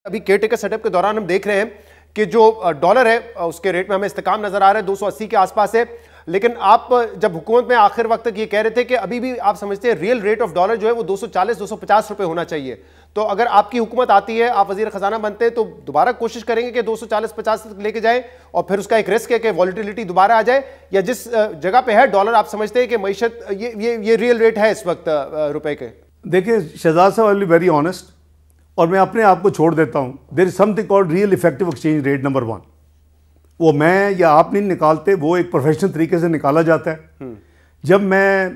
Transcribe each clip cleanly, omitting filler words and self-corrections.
ابھی care taker set up کے دوران ہم دیکھ رہے ہیں کہ جو ڈالر ہے اس کے ریٹ میں ہمیں استحکام نظر آ رہا ہے, 280 کے آس پاس ہے. لیکن آپ جب حکومت میں آخر وقت تک یہ کہہ رہے تھے کہ ابھی بھی آپ سمجھتے ہیں ریل ریٹ آف ڈالر جو ہے وہ 240-250 روپے ہونا چاہیے, تو اگر آپ کی حکومت آتی ہے, آپ وزیر خزانہ بنتے ہیں, تو دوبارہ کوشش کریں گے کہ 240-50 تک لے کے جائیں, اور پھر اس کا ایک رسک ہے کہ والیٹیلیٹی دوبارہ آ جائے, یا جس جگہ پہ ہے ڈالر آپ سمجھتے ہیں کہ معیشت یہ ریل ریٹ ہے اس وقت روپے کے؟ دیکھیں شہزاد صاحب, آئی بی ویری آنیسٹ, اور میں اپنے آپ کو چھوڑ دیتا ہوں. There is something called real effective exchange rate number 1. وہ میں یا آپ نہیں نکالتے, وہ ایک پروفیشنل طریقے سے نکالا جاتا ہے. جب میں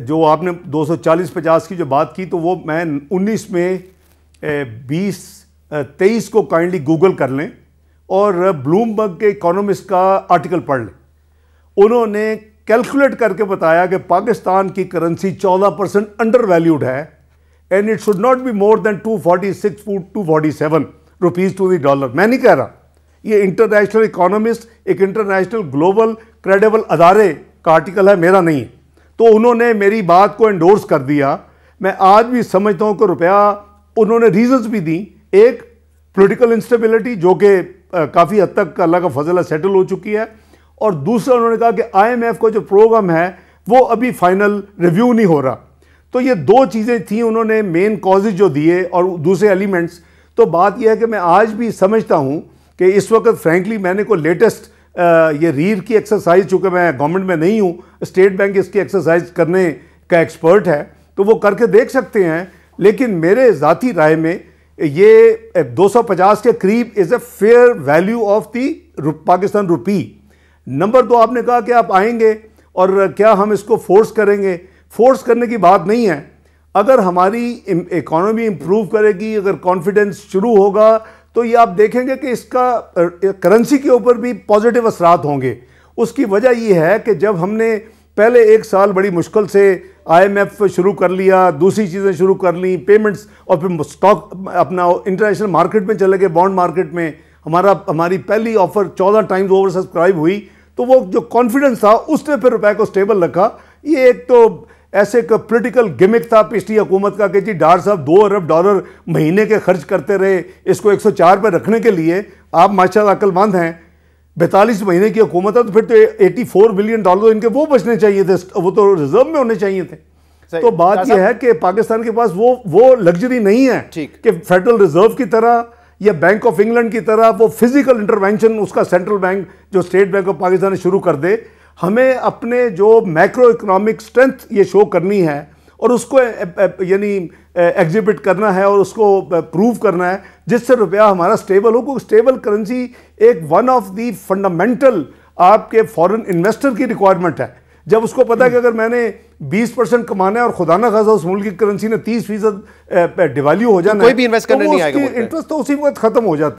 جو آپ نے 240-50 کی جو بات کی, تو وہ میں 19 میں 20-23 کو کائنڈلی گوگل کر لیں اور بلومبرگ کے اکانومسٹ کا آرٹیکل پڑھ لیں. انہوں نے کیلکولیٹ کر کے بتایا کہ پاکستان کی کرنسی 14% انڈر ویلیوڈ ہے, and it should not be more than 247 rupees to the dollar. میں نہیں کہہ رہا, یہ انٹرنیشنل اکانومسٹ, ایک انٹرنیشنل گلوبل کریڈیبل ادارے کا آرٹیکل ہے, میرا نہیں ہے. تو انہوں نے میری بات کو انڈورس کر دیا. میں آج بھی سمجھتا ہوں کہ روپیہ, انہوں نے ریزنز بھی دیں. ایک پولیٹیکل انسٹیبلٹی جو کہ کافی حد تک اللہ کا فضل ہے سیٹل ہو چکی ہے, اور دوسرا انہوں نے کہا کہ آئی ایم ایف کا جو پروگرام ہے وہ ابھی فائنل ریویو نہیں ہو رہا. تو یہ دو چیزیں تھیں انہوں نے مین کازز جو دیے, اور دوسرے ایلیمنٹس. تو بات یہ ہے کہ میں آج بھی سمجھتا ہوں کہ اس وقت فرینکلی میں نے کوئی لیٹسٹ یہ ریر کی ایکسرسائز, چونکہ میں گورنمنٹ میں نہیں ہوں, اسٹیٹ بینک اس کی ایکسرسائز کرنے کا ایکسپرٹ ہے, تو وہ کر کے دیکھ سکتے ہیں. لیکن میرے ذاتی رائے میں یہ 250 کے قریب is a fair value of the Pakistan rupee. Number 2, آپ نے کہا کہ آپ آئیں گے اور کیا ہم اس کو فورس کریں گے. فورس کرنے کی بات نہیں ہے. اگر ہماری اکانومی امپروو کرے گی, اگر کانفیڈنس شروع ہوگا, تو یہ آپ دیکھیں گے کہ اس کا کرنسی کے اوپر بھی پازیٹیو اثرات ہوں گے. اس کی وجہ یہ ہے کہ جب ہم نے پہلے ایک سال بڑی مشکل سے آئی ایم ایف شروع کر لیا, دوسری چیزیں شروع کر لیں, پیمنٹس, اور پھر اسٹاک اپنا انٹرنیشنل مارکیٹ میں چلے گئے, بانڈ مارکیٹ میں ہماری پہلی آفر 14 ٹائمز اوور سبسکرائب ہوئی, تو وہ جو کانفیڈنس تھا اس نے پھر روپے کو سٹیبل رکھا. یہ ایک تو ایسے پولیٹیکل گمک تھا پچھلی حکومت کا کہ جی ڈار صاحب 2 ارب ڈالر مہینے کے خرچ کرتے رہے اس کو 104 پہ رکھنے کے لیے. آپ ماشاءاللہ عقل مند ہیں, 42 مہینے کی حکومت ہے, تو پھر تو 84 بلین ڈالر ان کے وہ بچنے چاہیے تھے, وہ تو ریزرو میں ہونے چاہیے تھے. تو بات یہ ہے کہ پاکستان کے پاس وہ لگژری نہیں ہے کہ فیڈرل ریزرو کی طرح یا بینک آف انگلینڈ کی طرح وہ فزیکل انٹرونشن اس کا سینٹرل بینک جو اسٹیٹ بینک آف پاکستان نے شروع کر دے. ہمیں اپنے جو میکرو اکنامک سٹرینتھ یہ شو کرنی ہے, اور اس کو یعنی ایگزیبٹ کرنا ہے, اور اس کو پروو کرنا ہے, جس سے روپیہ ہمارا سٹیبل ہو. کیونکہ سٹیبل کرنسی ایک ون آف دی فنڈامنٹل آپ کے فورن انویسٹر کی ریکوائرمنٹ ہے. جب اس کو پتا ہے کہ اگر میں نے 20% کمانا ہے اور خدا نہ خواستہ اس ملک کی کرنسی نے 30% ڈیویلیو ہو جانا ہے, کوئی بھی انویسٹ کرنے نہیں آئے گا, انٹرسٹ تو اسی وقت ختم ہو جاتا ہے.